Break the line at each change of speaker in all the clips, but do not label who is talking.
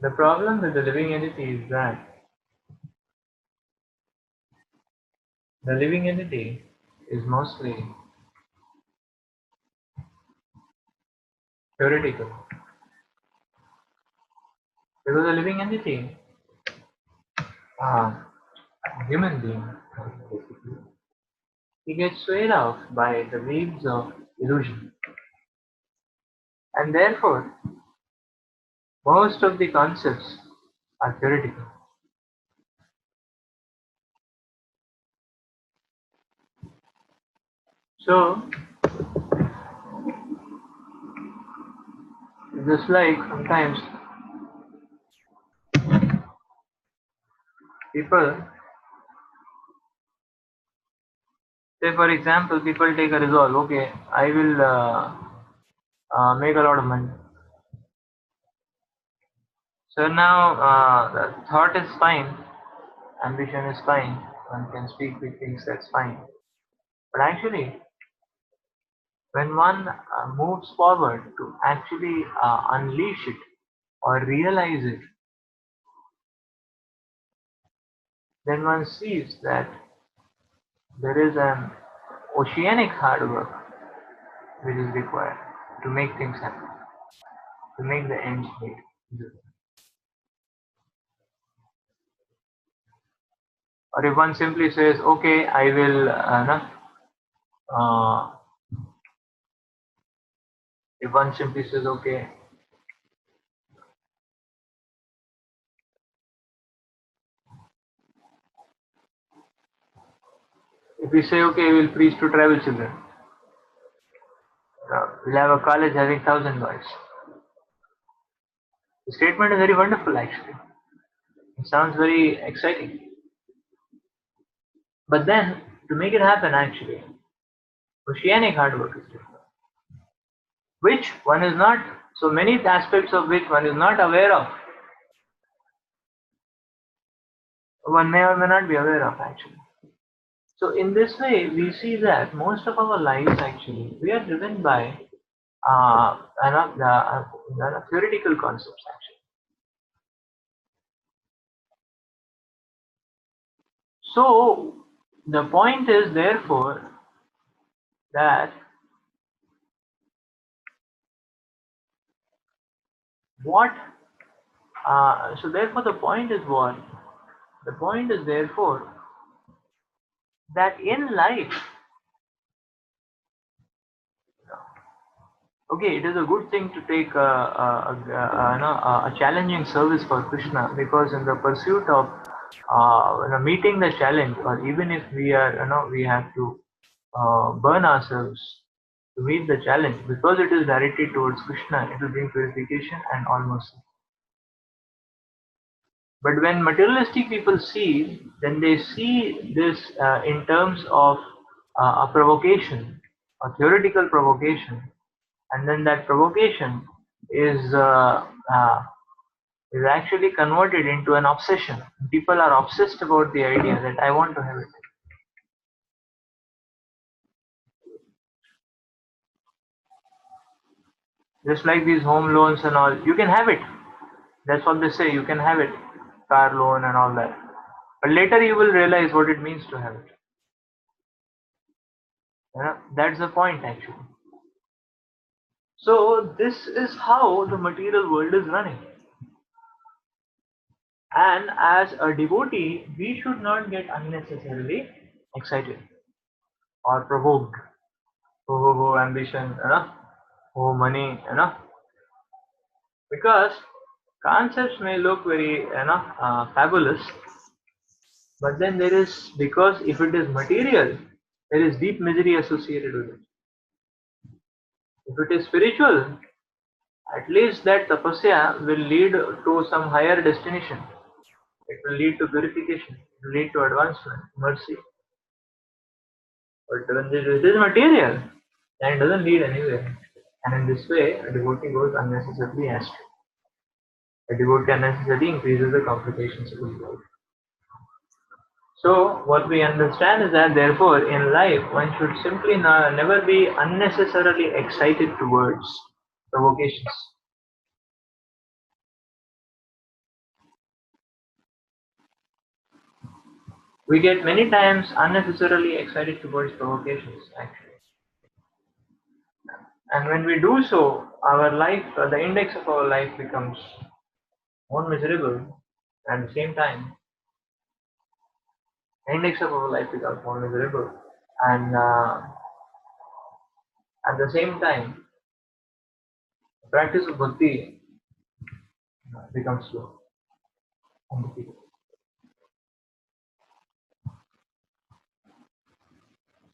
The problem with the living entity is that the living entity is mostly theoretical. Because a living entity, a human being, basically, he gets swayed off by the waves of illusion. And therefore, most of the concepts are theoretical. So, just like sometimes people, say for example, people take a resolve, okay, I will make a lot of money. So now the thought is fine, ambition is fine, one can speak big things, that's fine. But actually, when one moves forward to actually unleash it or realize it, then one sees that there is an oceanic hard work which is required to make things happen, to make the ends meet. Or if one simply says, okay, I will, uh, if one simply says, okay, if we say, okay, we'll preach to tribal children, we'll have a college having 1,000 boys. The statement is very wonderful actually. It sounds very exciting. But then, to make it happen actually, oceanic hard work is required, which one is not, so many aspects of which one is not aware of, one may or may not be aware of actually. So in this way, we see that most of our lives actually, we are driven by theoretical concepts actually. So the point is therefore that what, so therefore the point is what? The point is therefore that in life, okay, it is a good thing to take a challenging service for Krishna, because in the pursuit of meeting the challenge, or even if we are, we have to burn ourselves to meet the challenge, because it is directed towards Krishna, it will bring purification and almost. But when materialistic people see, then they see this in terms of a provocation, a theoretical provocation, and then that provocation is is actually converted into an obsession. People are obsessed about the idea that I want to have it. Just like these home loans and all, you can have it. That's what they say. You can have it, car loan and all that. But later you will realize what it means to have it. That's the point actually. So this is how the material world is running. And as a devotee, we should not get unnecessarily excited or provoked. Oh, ambition, oh, money, because concepts may look very, fabulous, but then there is, because if it is material, there is deep misery associated with it. If it is spiritual, at least that tapasya will lead to some higher destination. It will lead to purification, it will lead to advancement, mercy. But when it is material, then it doesn't lead anywhere. And in this way, a devotee goes unnecessarily astray. A devotee unnecessarily increases the complications of his life. So, what we understand is that therefore, in life, one should simply never be unnecessarily excited towards provocations. We get many times unnecessarily excited towards provocations, actually. And when we do so, our life, the index of our life becomes more miserable. At the same time, the index of our life becomes more miserable. And at the same time, the practice of bhakti becomes slow on the people.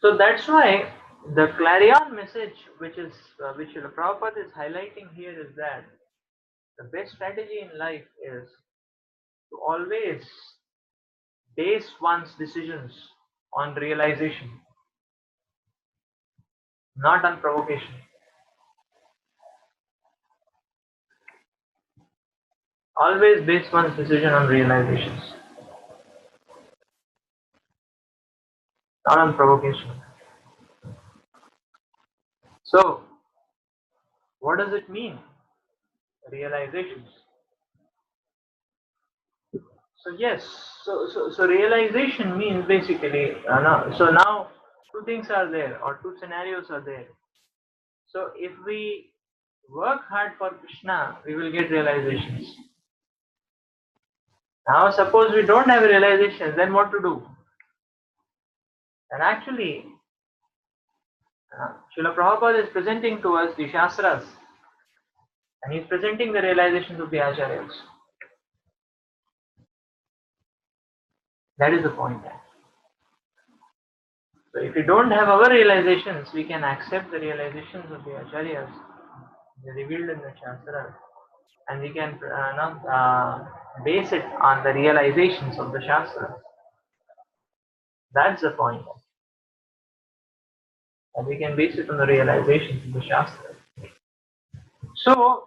So that's why the clarion message, which Srila Prabhupada is highlighting here, is that the best strategy in life is to always base one's decisions on realization, not on provocation. Always base one's decision on realizations, not on provocation. So, what does it mean? Realizations. So yes, so realization means basically, so now two things are there, or two scenarios are there. So if we work hard for Krishna, we will get realizations. Now suppose we don't have realizations, then what to do? And actually, Srila Prabhupada is presenting to us the Shastras, and he is presenting the realizations of the Acharyas. That is the point. So if we don't have our realizations, we can accept the realizations of the Acharyas, revealed in the Shastras, and we can base it on the realizations of the Shastras. That's the point. And we can base it on the realizations of the Shastras. So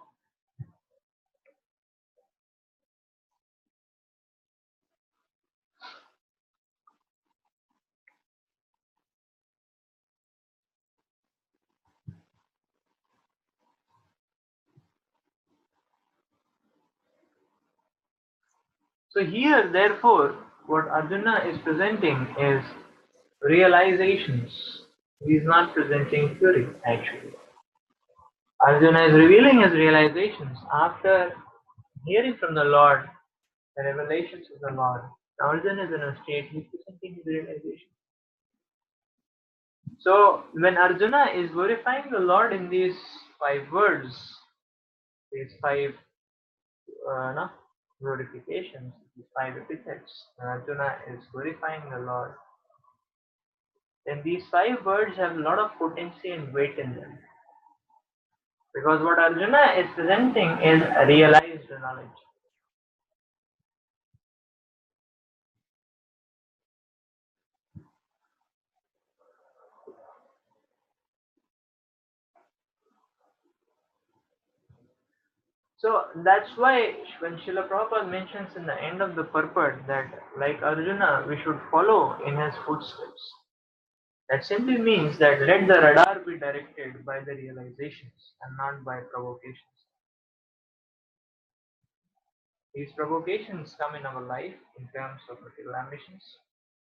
here, therefore, what Arjuna is presenting is realizations. He is not presenting theory, actually. Arjuna is revealing his realizations after hearing from the Lord the revelations of the Lord. Now Arjuna is in a state, he is presenting his realizations. So when Arjuna is glorifying the Lord in these 5 words, these 5 glorifications, these 5 epithets, when Arjuna is glorifying the Lord, then these 5 words have a lot of potency and weight in them. Because what Arjuna is presenting is a realized knowledge. So that's why when Srila Prabhupada mentions in the end of the purport that like Arjuna, we should follow in his footsteps. That simply means that let the radar be directed by the realizations and not by provocations. These provocations come in our life in terms of material ambitions.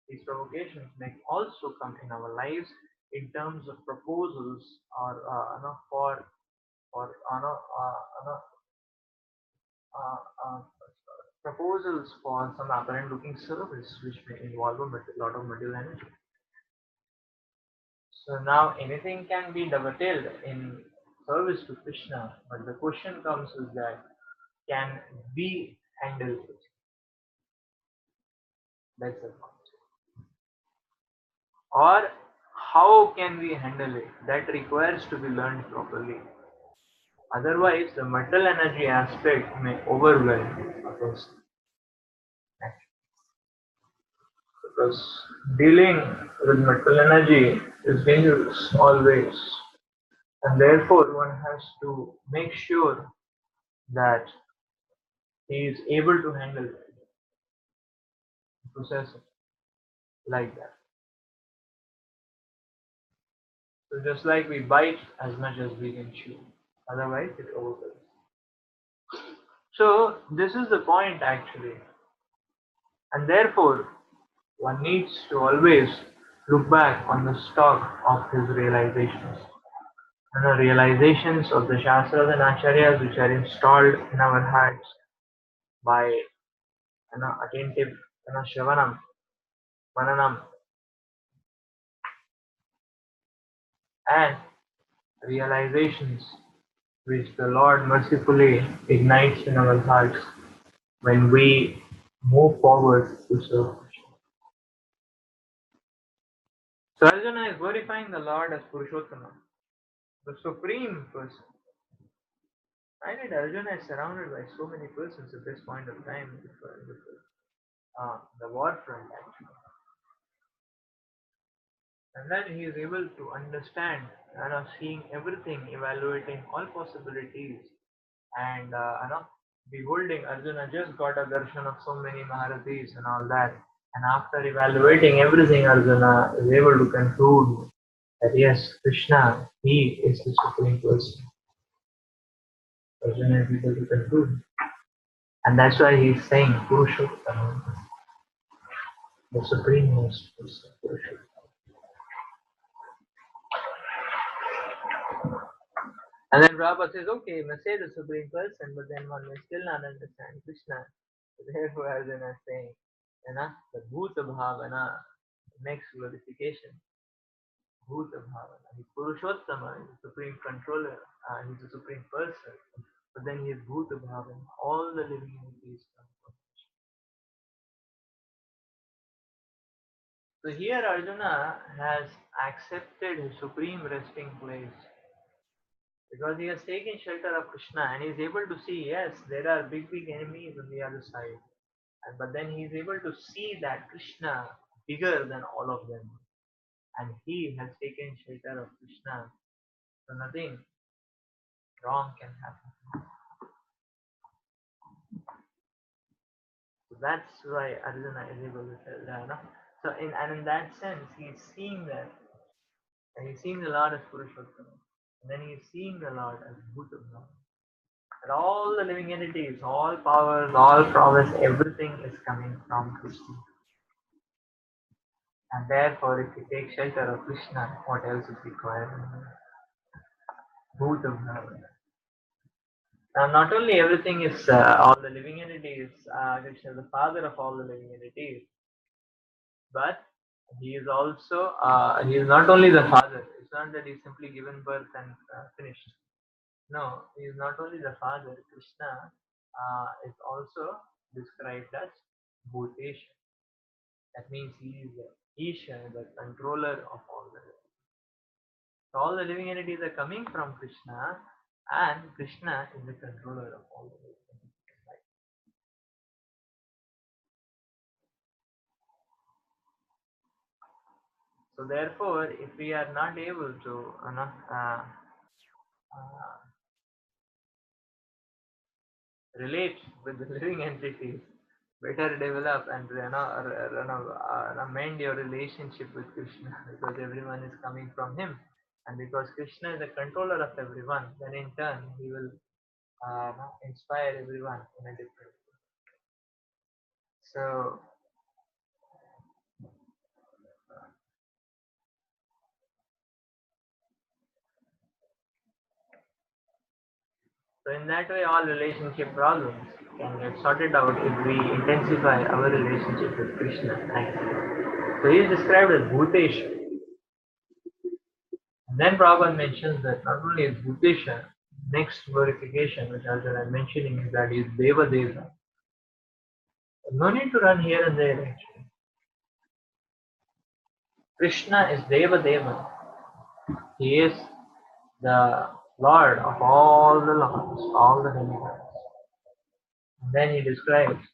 These provocations may also come in our lives in terms of proposals or proposals for some apparent looking service which may involve a lot of material energy. So now anything can be dovetailed in service to Krishna, but the question comes is that can we handle it? That's the point. Or how can we handle it? That requires to be learned properly. Otherwise, the material energy aspect may overwhelm a person. Because dealing with material energy is dangerous always. And therefore, one has to make sure that he is able to handle it, process it like that. So just like we bite as much as we can chew, otherwise it overwhelms. So this is the point actually, and therefore one needs to always look back on the stock of his realizations. And the realizations of the Shastras and Acharyas which are installed in our hearts by attentive Shravanam, Mananam, and realizations which the Lord mercifully ignites in our hearts when we move forward to serve Krishna. So Arjuna is glorifying the Lord as Purushottama, the Supreme Person. I did Arjuna is surrounded by so many persons at this point of time before the war front actually. And then he is able to understand seeing everything, evaluating all possibilities, and beholding Arjuna just got a darshan of so many Maharathis and all that. And after evaluating everything, Arjuna is able to conclude that yes, Krishna, he is the Supreme Person. Arjuna is able to conclude. And that's why he is saying Purushottama, the Supreme Most Person, Purushottama. And then Prabhupada says, okay, you must say the Supreme Person, but then one may still not understand Krishna. Therefore, Arjuna is saying, the Bhuta Bhavana, next glorification. Bhuta Bhavana. He's Purushottama, he's the Supreme Controller, he's the Supreme Person. But then he is Bhuta Bhavana. All the living entities come from Krishna. So here Arjuna has accepted his supreme resting place. Because he has taken shelter of Krishna and he is able to see, yes, there are big enemies on the other side. But then he is able to see that Krishna bigger than all of them. And he has taken shelter of Krishna. So nothing wrong can happen. So that's why Arjuna is able to tell that. No? So in that sense, he is seeing that. And he's seeing the Lord as Purushottama. And then he is seeing the Lord as Bhutabhava. And all the living entities, all powers, all prowess, everything is coming from Krishna. And therefore, if you take shelter of Krishna, what else is required? Bhutabhava. Now, not only everything is all the living entities, Krishna is the father of all the living entities, but he is also he is not only the father. It's not that he's simply given birth and finished. No, he is not only the father. Krishna is also described as Bhutesha. That means he is the Isha, the controller of all the living. So all the living entities are coming from Krishna, and Krishna is the controller of all the living entities. Right? So therefore, if we are not able to, relate with the living entities, better develop and mend your relationship with Krishna because everyone is coming from him, and because Krishna is the controller of everyone, then in turn he will inspire everyone in a different way. So in that way, all relationship problems can get sorted out if we intensify our relationship with Krishna. Actually. So he is described as Bhutesha. And then Prabhupada mentions that not only is Bhutesha, next glorification which Arjuna is mentioning is that he is Deva Deva. No need to run here and there actually. Krishna is Deva Deva. He is the Lord of all the lords, all the demigods. And then he describes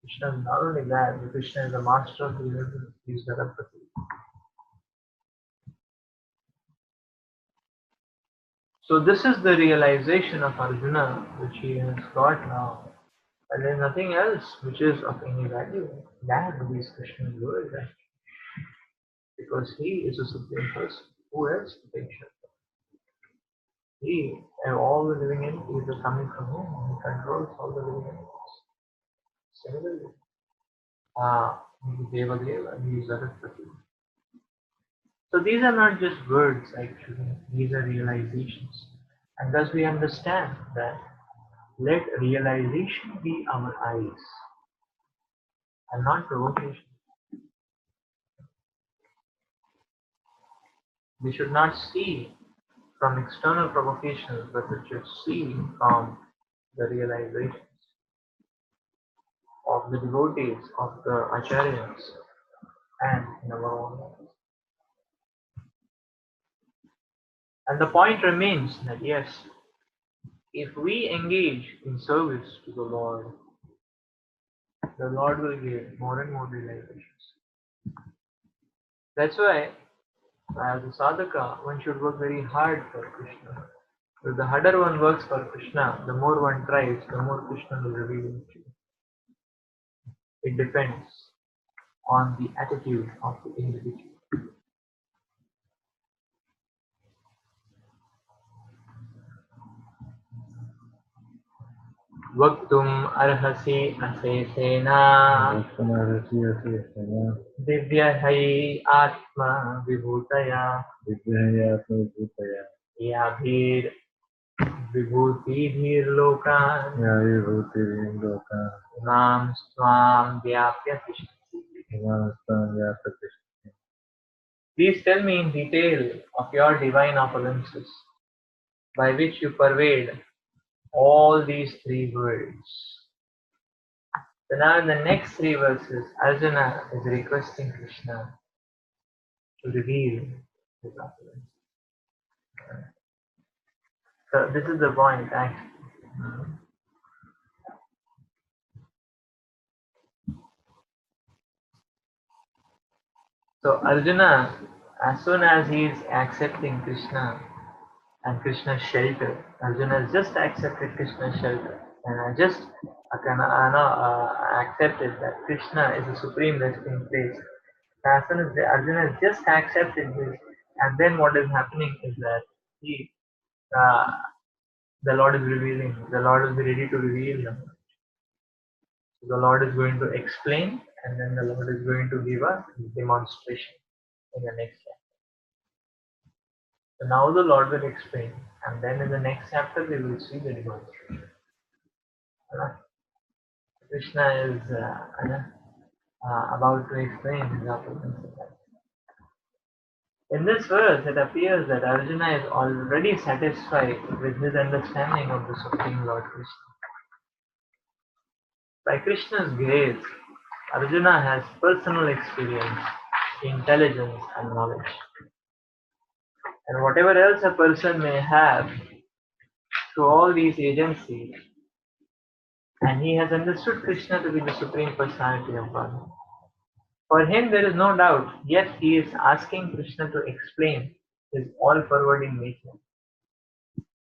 Krishna is not only that, but Krishna is the master of the universe. He is Gadapati. So this is the realization of Arjuna which he has got now. And there is nothing else which is of any value. That is Krishna's glory. Because he is a supreme person. Who else to take shelter? He and all the living entities are coming from him. He controls all the living entities. Similarly, Deva Deva, he is Saraswati. So these are not just words actually, these are realizations. And thus we understand that let realization be our eyes and not provocation. We should not see from external provocations, but we should see from the realizations of the devotees, of the acharyas, and in our own lives. And the point remains that yes, if we engage in service to the Lord will give more and more realizations. That's why, as a sadhaka, one should work very hard for Krishna. If the harder one works for Krishna, the more one tries, the more Krishna will reveal himself. It depends on the attitude of the individual. वक्तुम् अर्हसि अशेषेण दिव्यहै आत्मा विभूतया याभिर्विभूतिभिर्लोकान् इमां स्वां व्याप्य तिष्ठति. Please tell me in detail of your divine opulences, by which you pervade all these three worlds. So now in the next three verses, Arjuna is requesting Krishna to reveal his opulence. So this is the point actually. So Arjuna, as soon as he is accepting Krishna and Krishna's shelter, Arjuna has just accepted Krishna's shelter, and I just accepted that Krishna is the supreme resting place. As soon as Arjuna has just accepted this, and then what is happening is that uh, the Lord is revealing, the Lord will be ready to reveal them. So the Lord is going to explain, and then the Lord is going to give us demonstration in the next chapter. So now the Lord will explain, and then in the next chapter we will see the demonstration. Krishna is about to explain his opulence. In this verse, it appears that Arjuna is already satisfied with his understanding of the Supreme Lord Krishna. By Krishna's grace, Arjuna has personal experience, intelligence, and knowledge. And whatever else a person may have through all these agencies, and he has understood Krishna to be the Supreme Personality of God. For him, there is no doubt, yet he is asking Krishna to explain his all-pervading nature.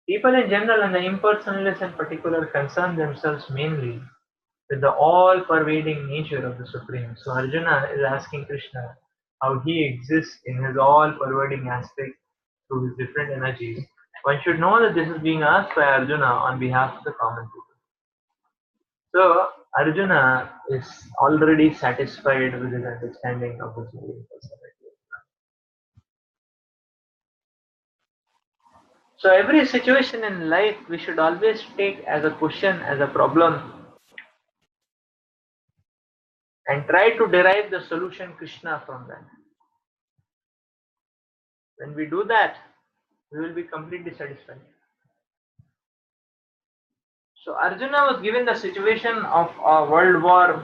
People in general and the impersonalists in particular concern themselves mainly with the all-pervading nature of the Supreme. So Arjuna is asking Krishna how he exists in his all-pervading aspect through his different energies. One should know that this is being asked by Arjuna on behalf of the common people. So Arjuna is already satisfied with his understanding of the Supreme Personality. So every situation in life we should always take as a question, as a problem, and try to derive the solution Krishna from that. When we do that, we will be completely satisfied. So Arjuna was given the situation of a world war,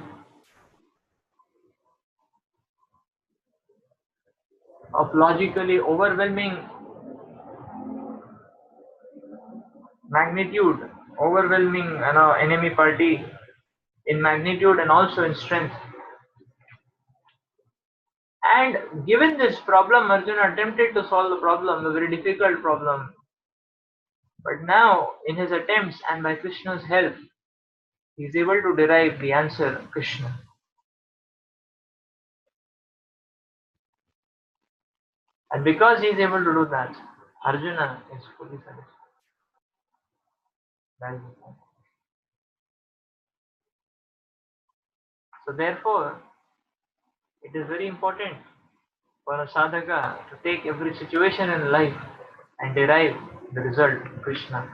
of logically overwhelming magnitude, overwhelming enemy party in magnitude and also in strength. And given this problem, Arjuna attempted to solve the problem, a very difficult problem. But now, in his attempts and by Krishna's help, he is able to derive the answer, Krishna. And because he is able to do that, Arjuna is fully satisfied. That is the point. So therefore, It is very important for a sadhaka to take every situation in life and derive the result, Krishna.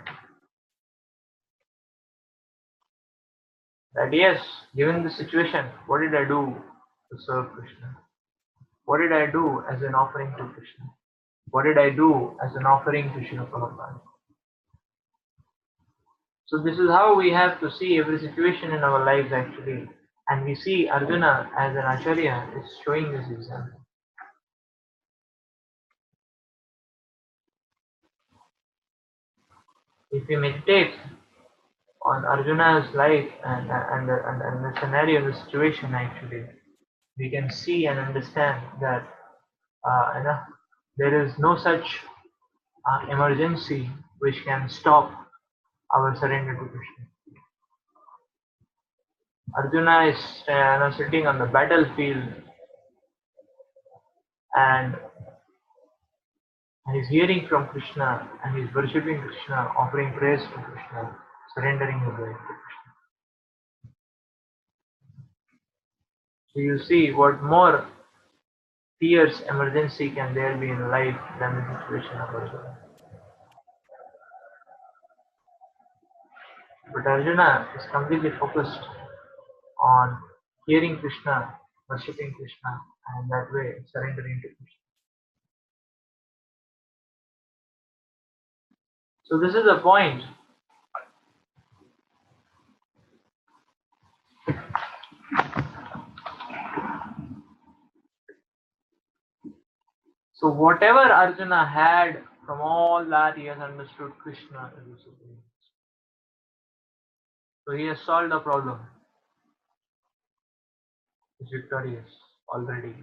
That yes, given the situation, what did I do to serve Krishna? What did I do as an offering to Krishna? What did I do as an offering to Srila Prabhupada? So this is how we have to see every situation in our lives actually. And we see Arjuna as an Acharya is showing this example. If we meditate on Arjuna's life and the scenario, the situation actually, we can see and understand that there is no such emergency which can stop our surrender to Krishna. Arjuna is sitting on the battlefield and he's hearing from Krishna and he's worshipping Krishna, offering praise to Krishna, surrendering his life to Krishna. So you see what more fierce emergency can there be in life than the situation of Arjuna. But Arjuna is completely focused on hearing Krishna, worshipping Krishna, and that way surrendering to Krishna. So this is the point. So whatever Arjuna had from all that he has understood Krishna is the Supreme. So he has solved the problem. He is victorious already.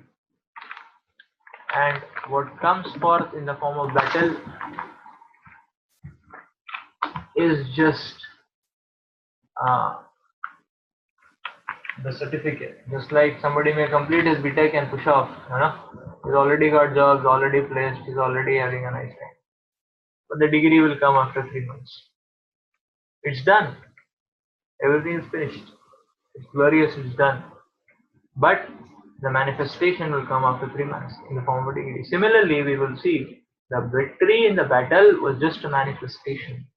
And what comes forth in the form of battle is just the certificate. Just like somebody may complete his BTech and push off, he's already got jobs, already placed, he's already having a nice time. But the degree will come after 3 months. It's done. Everything is finished. It's glorious, it's done. But the manifestation will come after 3 months in the form of a degree. Similarly, we will see the victory in the battle was just a manifestation.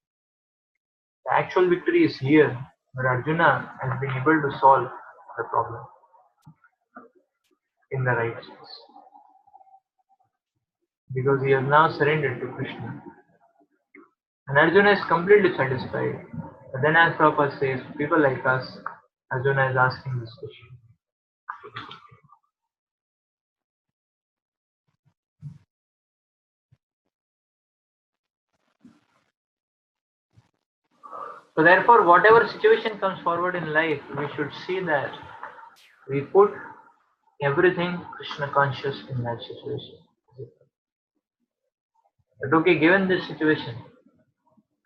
The actual victory is here, but Arjuna has been able to solve the problem in the right sense. Because he has now surrendered to Krishna. And Arjuna is completely satisfied. But then as Prabhupada says, people like us, Arjuna is asking this question. So therefore, whatever situation comes forward in life, we should see that we put everything Krishna conscious in that situation. But okay, given this situation,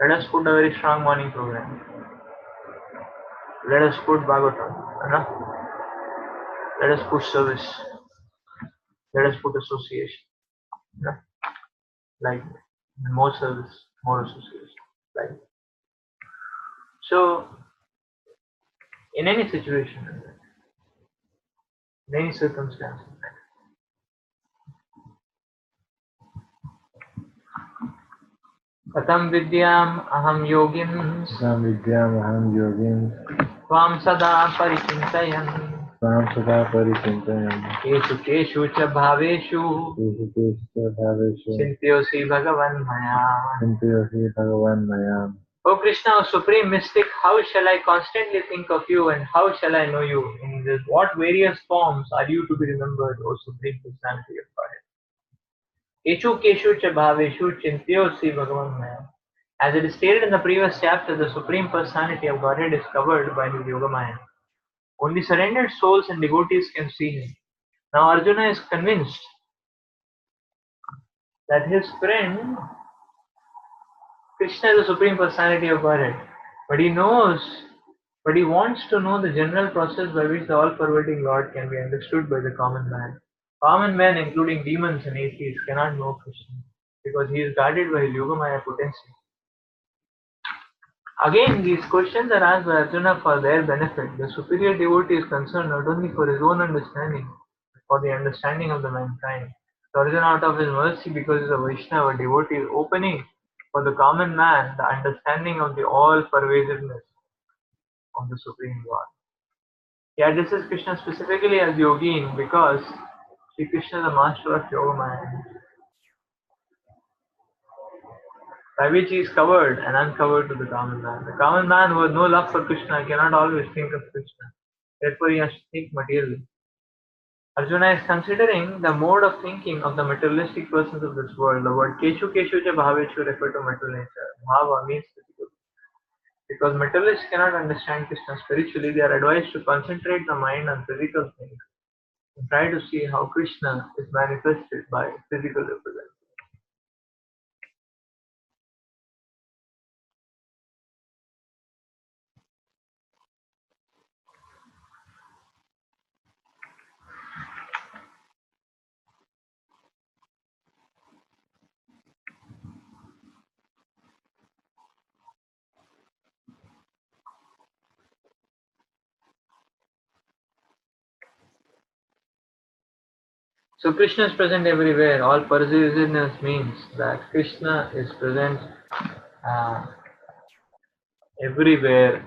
let us put a very strong morning program. Let us put Bhagavatam. Let us put service. Let us put association. Like more service, more association. Like so, in any situation, in any circumstance, Katam vidyam aham yogin Tvam sada parichintayan Keshu keshu cha bhaveshu Chintyosi bhagavan maya O Krishna, O Supreme Mystic, how shall I constantly think of you and how shall I know you? In this, what various forms are you to be remembered, O Supreme Personality of Godhead? Keshu keshu cha bhaveshu chintyosi bhagavan maya. As it is stated in the previous chapter, the Supreme Personality of Godhead is covered by his Yogamaya. Only surrendered souls and devotees can see him. Now Arjuna is convinced that his friend Krishna is the Supreme Personality of Godhead. But he wants to know the general process by which the all-pervading Lord can be understood by the common man. Common men, including demons and atheists, cannot know Krishna because he is guarded by his Yogamaya potency. Again, these questions are asked by Arjuna for their benefit. The superior devotee is concerned not only for his own understanding, for the understanding of the mankind. So Arjuna, out of his mercy, because he's a Vaishnava devotee, is opening for the common man the understanding of the all-pervasiveness of the Supreme God. He addresses Krishna specifically as Yogin because Sri Krishna is the master of Yoga Maya, by which he is covered and uncovered to the common man. The common man who has no love for Krishna cannot always think of Krishna. Therefore, he has to think materially. Arjuna is considering the mode of thinking of the materialistic persons of this world. The word Keshu Keshu cha Bhavechu refer to material nature. Bhava means physical. Because materialists cannot understand Krishna spiritually, they are advised to concentrate the mind on physical things and try to see how Krishna is manifested by physical representation. So Krishna is present everywhere. All pervasiveness means that Krishna is present uh, everywhere,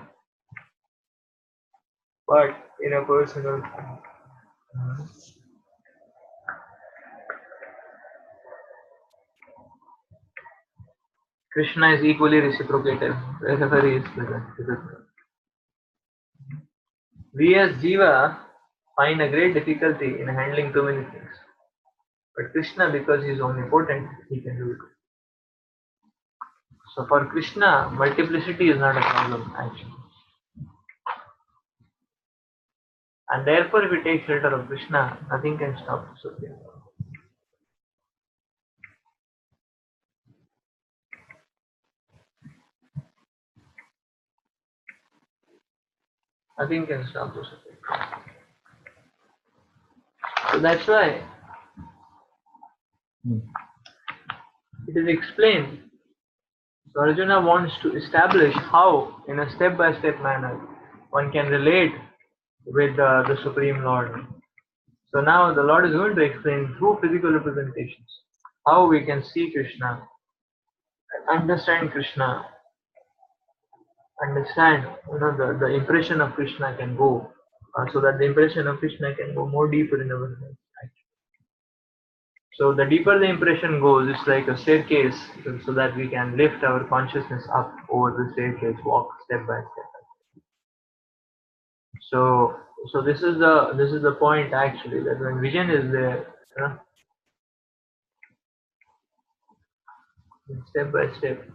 but in a personal form. Krishna is equally reciprocated wherever he is present. We as Jiva find a great difficulty in handling too many things. But Krishna, because he is omnipotent, he can do it. So for Krishna, multiplicity is not a problem actually. And therefore, if we take shelter of Krishna, nothing can stop the Supreme Lord. Nothing can stop the Supreme Lord. So that's why it is explained. So Arjuna wants to establish how, in a step-by-step manner, one can relate with the Supreme Lord. So now the Lord is going to explain through physical representations how we can see Krishna, understand Krishna, understand the impression of Krishna can go, so that the impression of Krishna can go more deeper in our life. So the deeper the impression goes, it's like a staircase, so that we can lift our consciousness up over the staircase, walk step by step. So this is the point actually, that when vision is there, step by step,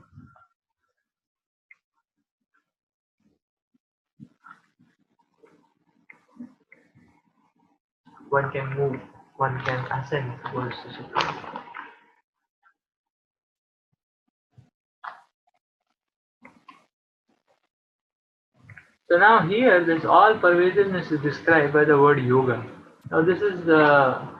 one can move, one can ascend towards the Supreme. So now here, this all pervasiveness is described by the word yoga. Now this is the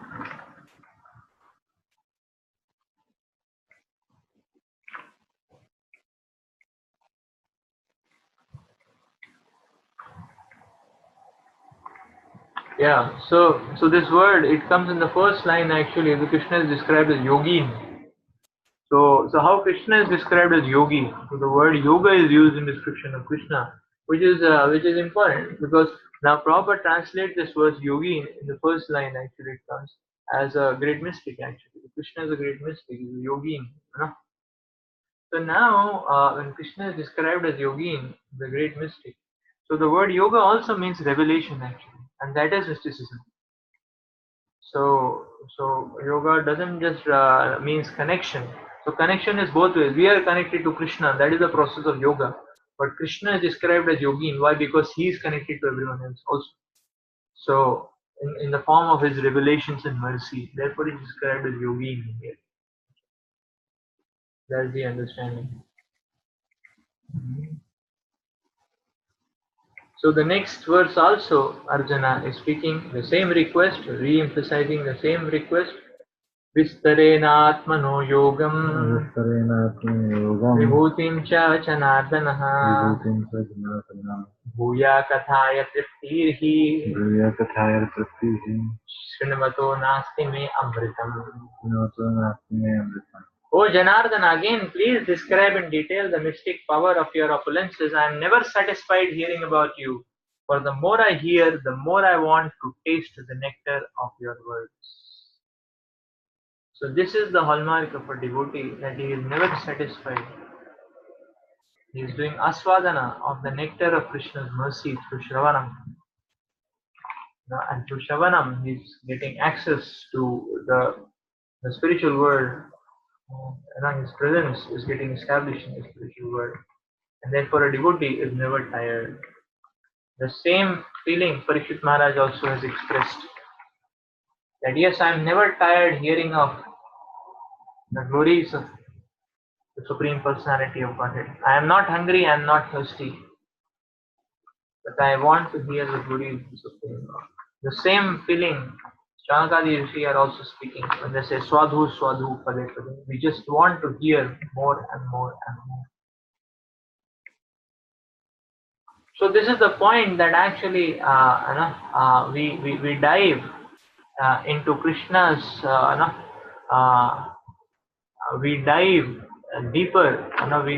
so this word, it comes in the first line actually. The Krishna is described as yogin. So how Krishna is described as yogi? So the word yoga is used in description of Krishna, which is important, because now proper translate this word yogi in the first line actually, it comes as a great mystic actually. Krishna is a great mystic, he's a yogin. So now when Krishna is described as yogin, the great mystic, so the word yoga also means revelation actually, and that is mysticism. So yoga doesn't just means connection. So connection is both ways. We are connected to Krishna. That is the process of yoga. But Krishna is described as yogin. Why? Because he is connected to everyone else also. So in the form of his revelations and mercy. Therefore, he is described as yogin here. That's the understanding. So the next verse also, Arjuna is speaking the same request, re-emphasizing the same request. विस्तरेणात्मनो योगम् विभूतिं च जनार्दनः भूया कथाय तृप्तिर्हि शृण्वतो नास्ति मे अमृतम्. O Janardana, again, please describe in detail the mystic power of your opulences. I am never satisfied hearing about you. For the more I hear, the more I want to taste the nectar of your words. So this is the hallmark of a devotee, that he is never satisfied. He is doing aswadana of the nectar of Krishna's mercy through Shravanam. And through Shravanam, he is getting access to the spiritual world. His presence is getting established in the spiritual world. And therefore a devotee is never tired. The same feeling Parikshit Maharaj also has expressed. That yes, I am never tired hearing of the glories of the Supreme Personality of Godhead. I am not hungry, I am not thirsty, but I want to hear the glories of the Supreme Lord. The same feeling Chanakadi Rishi are also speaking when they say Swadhu Swadhu Pade Pade. We just want to hear more and more and more. So this is the point that actually we dive into Krishna's we dive deeper.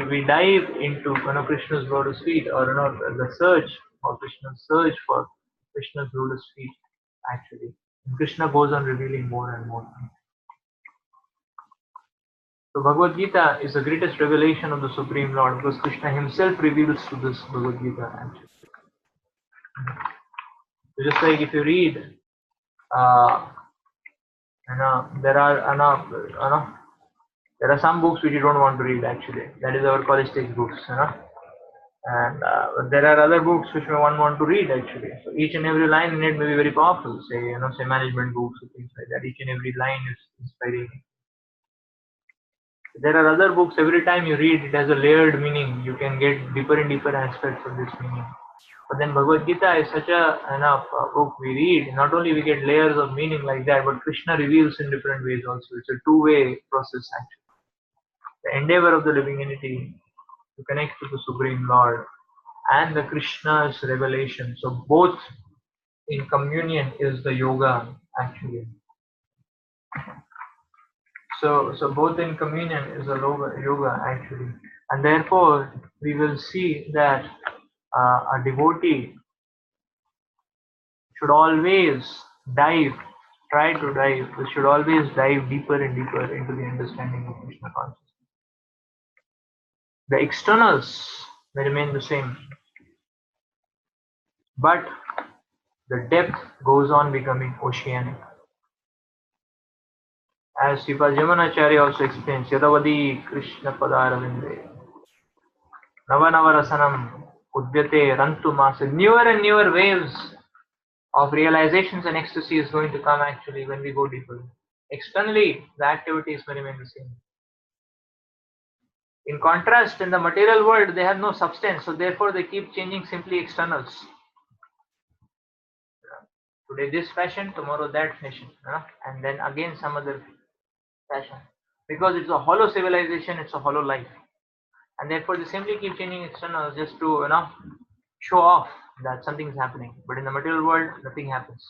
We dive into Krishna's lotus feet, or the search for Krishna's lotus feet. Actually, and Krishna goes on revealing more and more. So Bhagavad Gita is the greatest revelation of the Supreme Lord, because Krishna himself reveals to this Bhagavad Gita actually. So just like if you read, there are some books which you don't want to read actually. That is our college textbooks, and there are other books which one want to read actually. So each and every line in it may be very powerful. Say management books or things like that. Each and every line is inspiring. There are other books, every time you read it has a layered meaning. You can get deeper and deeper aspects of this meaning. But then Bhagavad Gita is such a book we read. Not only we get layers of meaning like that, but Krishna reveals in different ways also. It's a two-way process actually. The endeavor of the living entity to connect to the Supreme Lord and the Krishna's revelation. So both in communion is the yoga actually. So both in communion is a yoga actually, and therefore we will see that a devotee should always try to dive. We should always dive deeper and deeper into the understanding of Krishna consciousness. The externals may remain the same, but the depth goes on becoming oceanic. As Sripad Yamunacharya also explains, Yadavadi Krishna Padaravinde Navanavarasanam Udvyate Rantumasa. Newer and newer waves of realizations and ecstasy is going to come actually when we go deeper. Externally, the activities may remain the same. In contrast, in the material world, they have no substance, so therefore they keep changing simply externals. Today this fashion, tomorrow that fashion, and then again some other fashion. Because it's a hollow civilization, it's a hollow life. And therefore they simply keep changing externals just to show off that something is happening. But in the material world, nothing happens.